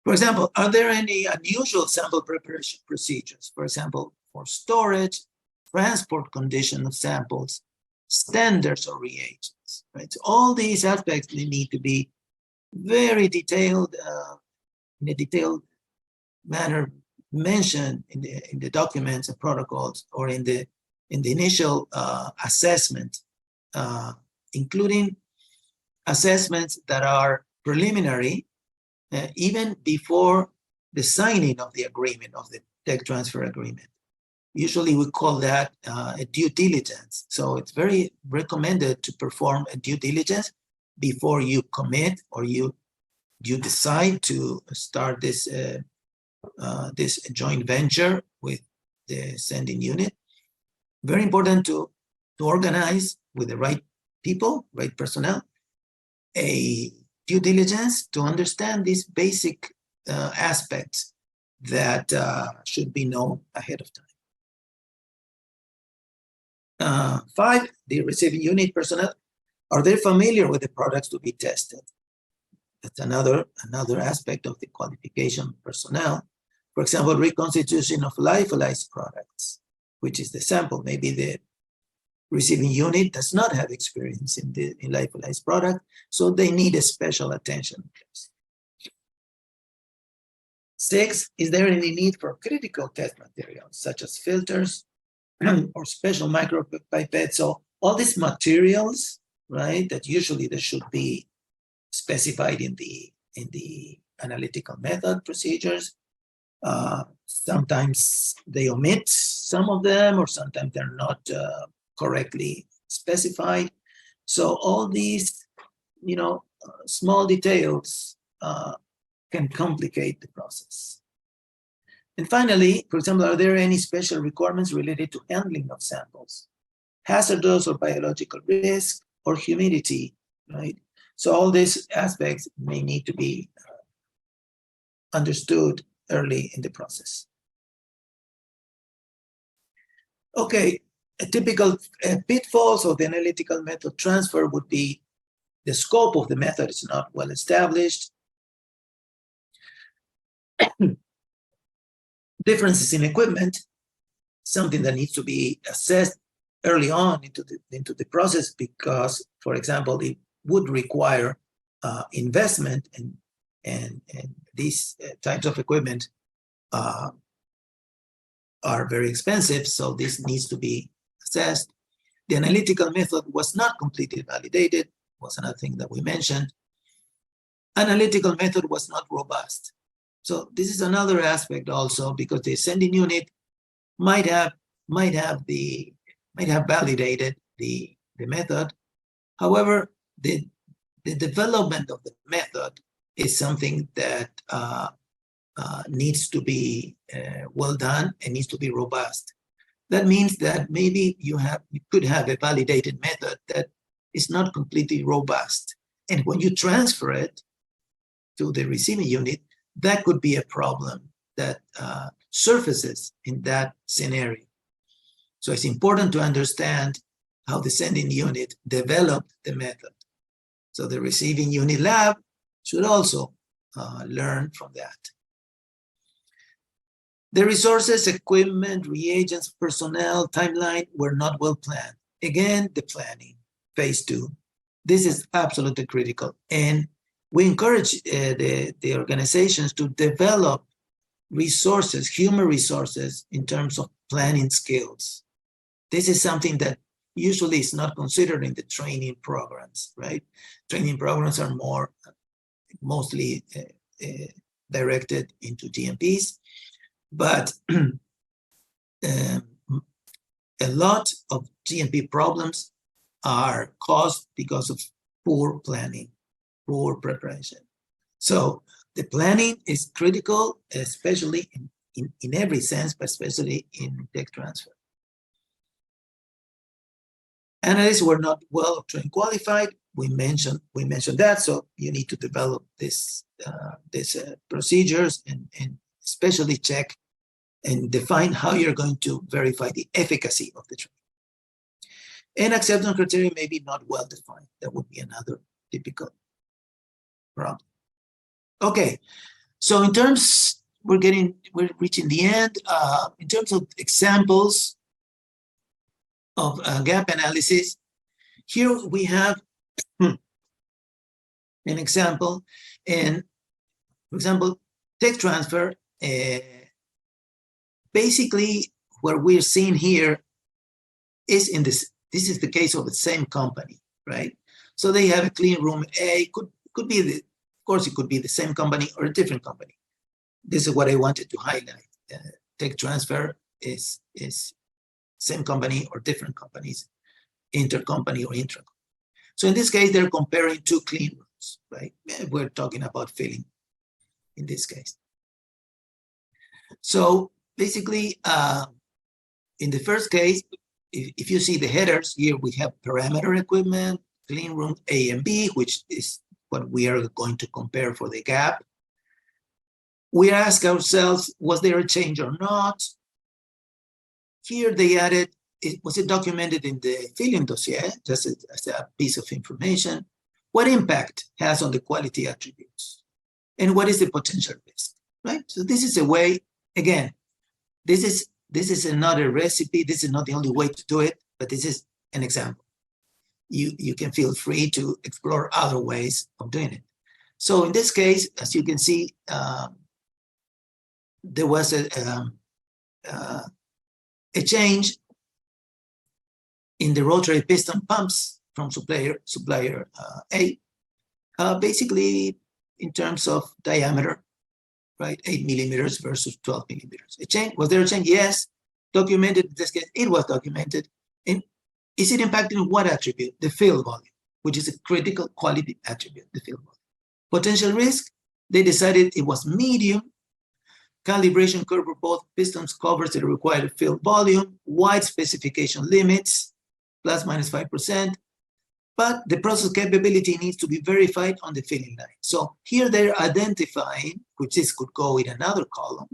For example, are there any unusual sample preparation procedures? For example, for storage, transport condition of samples, standards or reagents, right? So all these aspects, they need to be very detailed, in a detailed manner mentioned in the documents and protocols, or in the initial assessment, including assessments that are preliminary, even before the signing of the agreement, of the tech transfer agreement. Usually we call that a due diligence. So it's very recommended to perform a due diligence before you commit, or you decide to start this this joint venture with the sending unit. Very important to organize with the right people, right personnel, a due diligence to understand these basic aspects that should be known ahead of time. 5, the receiving unit personnel, are they familiar with the products to be tested? That's another aspect of the qualification personnel. For example, reconstitution of lyophilized products, which is the sample. Maybe the receiving unit does not have experience in lyophilized product, so they need a special attention. 6, is there any need for critical test materials, such as filters or special micropipettes? So all these materials, right, that usually they should be specified in the analytical method procedures. Sometimes they omit some of them, or sometimes they're not correctly specified. So all these, small details can complicate the process. And finally, for example, are there any special requirements related to handling of samples, hazardous or biological risk, or humidity, right? So all these aspects may need to be understood early in the process. Okay, a typical pitfalls of the analytical method transfer would be the scope of the method is not well established. Differences in equipment, something that needs to be assessed early on into the process, because, for example, it would require investment, and these types of equipment are very expensive, so this needs to be assessed. The analytical method was not completely validated, was another thing that we mentioned. Analytical method was not robust. So this is another aspect also, because the sending unit might have validated the method. However, the development of the method is something that needs to be well done and needs to be robust. That means that maybe you could have a validated method that is not completely robust, and when you transfer it to the receiving unit, that could be a problem that surfaces in that scenario. So it's important to understand how the sending unit developed the method. So the receiving unit lab should also learn from that. The resources, equipment, reagents, personnel, timeline were not well planned. Again, the planning, phase 2. This is absolutely critical. And we encourage the organizations to develop resources, human resources, in terms of planning skills. This is something that usually is not considered in the training programs, right? Training programs are mostly directed into GMPs, but a lot of GMP problems are caused because of poor planning, poor preparation. So the planning is critical, especially in every sense, but especially in tech transfer. Analysts were not well trained, qualified. We mentioned that, so you need to develop these procedures and especially check and define how you're going to verify the efficacy of the training. And acceptance criteria may be not well defined. That would be another typical problem. Okay, So in terms, we're reaching the end. In terms of examples of gap analysis, here we have an example. And for example, tech transfer, basically what we're seeing here is this is the case of the same company, right? So they have a clean room A, could be of course it could be the same company or a different company. This is what I wanted to highlight. Tech transfer is same company or different companies, intercompany or intra. So in this case, they're comparing two clean rooms, right? We're talking about filling in this case. So basically, in the first case, if you see the headers here, we have parameter equipment, clean room A and B, which is what we are going to compare for the gap. We ask ourselves, was there a change or not? Here they added, was it documented in the filling dossier, just as a piece of information? What impact has on the quality attributes? And what is the potential risk, right? So this is a way, again, this is another recipe. This is not the only way to do it, but this is an example. You can feel free to explore other ways of doing it. So in this case, as you can see, there was a change in the rotary piston pumps from supplier A, basically in terms of diameter, right? 8 millimeters versus 12 millimeters. A change, was there a change? Yes. Documented, in this case, it was documented. And is it impacting what attribute? The fill volume, which is a critical quality attribute, the fill volume. Potential risk, they decided it was medium. Calibration curve for both pistons covers the required fill volume, wide specification limits, plus minus 5%, but the process capability needs to be verified on the filling line. So here they're identifying, which this could go in another column,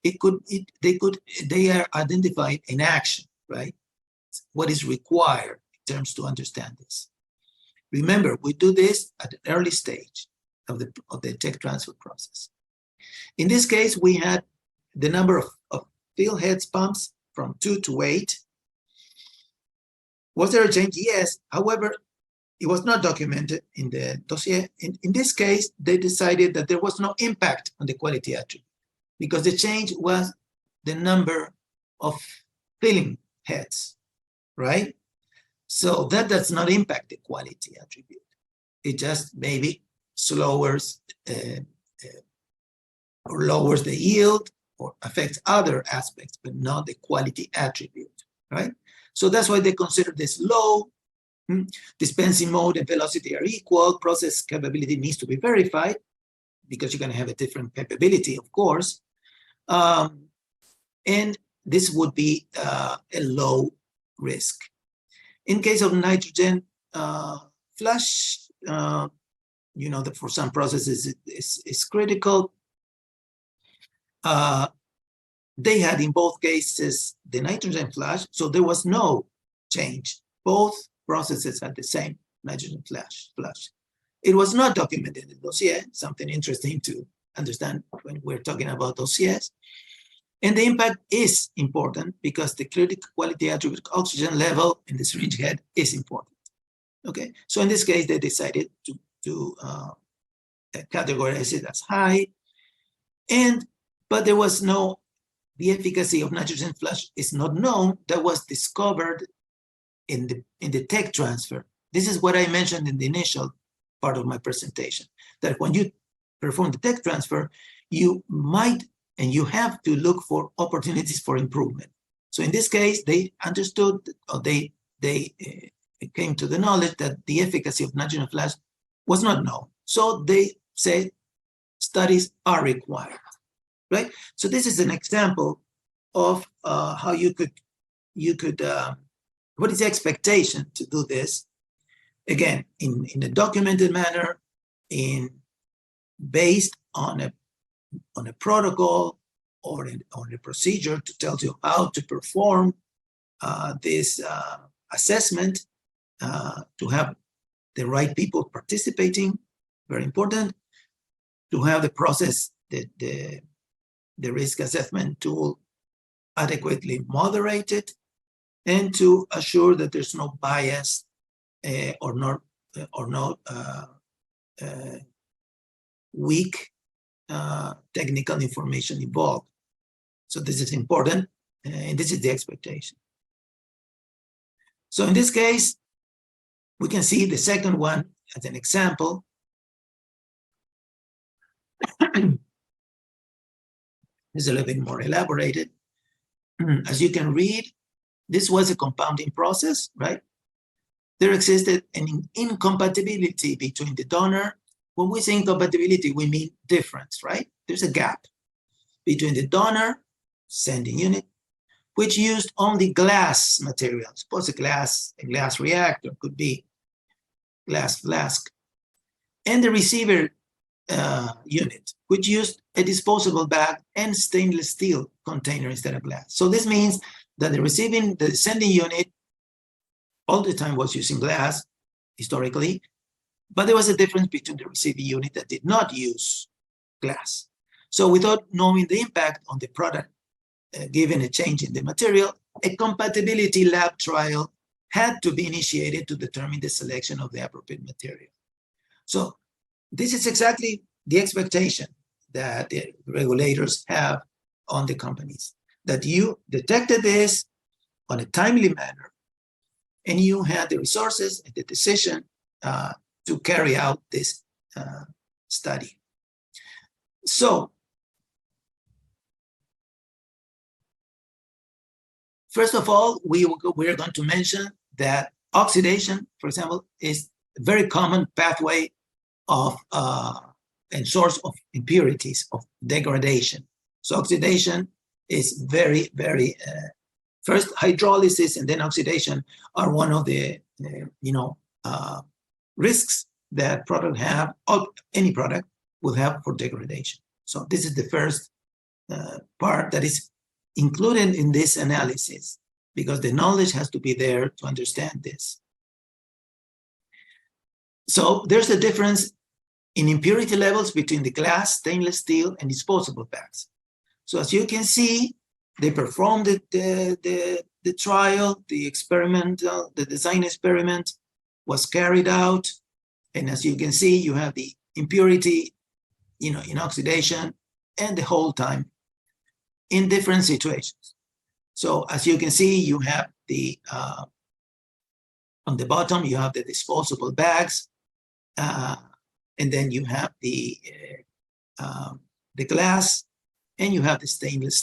they are identifying an action, right? What is required in terms to understand this. Remember, we do this at an early stage of the tech transfer process. In this case, we had the number of fill heads pumps from 2 to 8. Was there a change? Yes. However, it was not documented in the dossier. In this case, they decided that there was no impact on the quality attribute because the change was the number of filling heads, right? So that does not impact the quality attribute. It just maybe lowers or lowers the yield or affects other aspects, but not the quality attribute, right? So that's why they consider this low. Dispensing mode and velocity are equal. Process capability needs to be verified because you're going to have a different capability, of course. And this would be a low risk. In case of nitrogen flush, you know that for some processes it's critical. They had in both cases the nitrogen flush, so there was no change. Both processes had the same nitrogen flush. It was not documented in the dossier, something interesting to understand when we're talking about dossiers. And the impact is important because the critical quality attribute oxygen level in the syringe head is important. Okay, so in this case, they decided to categorize it as high. But there was no, the efficacy of nitrogen flush is not known. That was discovered in the tech transfer. This is what I mentioned in the initial part of my presentation, that when you perform the tech transfer, you might and you have to look for opportunities for improvement. So in this case, they understood, or they came to the knowledge that the efficacy of nitrogen flush was not known. So they say studies are required, right? So this is an example of how you could, what is the expectation to do this? Again, in a documented manner, based on a protocol or on a procedure to tell you how to perform this assessment, to have the right people participating, very important, to have the process the risk assessment tool adequately moderated, and to assure that there's no bias or no weak technical information involved. So this is important, and this is the expectation. So in this case, we can see the second one as an example. It's a little bit more elaborated. As you can read, this was a compounding process, right? There existed an incompatibility between the donor. When we say incompatibility, we mean difference, right? There's a gap between the donor, sending unit, which used only glass material. Suppose a glass reactor, could be glass flask, and the receiver unit, which used a disposable bag and stainless steel container instead of glass. So this means that the sending unit all the time was using glass historically, but there was a difference between the receiving unit that did not use glass. So without knowing the impact on the product, given a change in the material, a compatibility lab trial had to be initiated to determine the selection of the appropriate material. So this is exactly the expectation that the regulators have on the companies, that you detected this on a timely manner, and you had the resources and the decision to carry out this study. So, first of all, we are going to mention that oxidation, for example, is a very common pathway of and source of impurities, of degradation. So oxidation is very, very, first hydrolysis and then oxidation are one of the, risks that product have, or any product will have for degradation. So this is the first part that is included in this analysis, because the knowledge has to be there to understand this. So there's a difference in impurity levels between the glass, stainless steel, and disposable bags. So as you can see, they performed the trial, the design experiment was carried out. And as you can see, you have the impurity, in oxidation, and the whole time in different situations. So as you can see, you have on the bottom, you have the disposable bags, and then you have the glass, and you have the stainless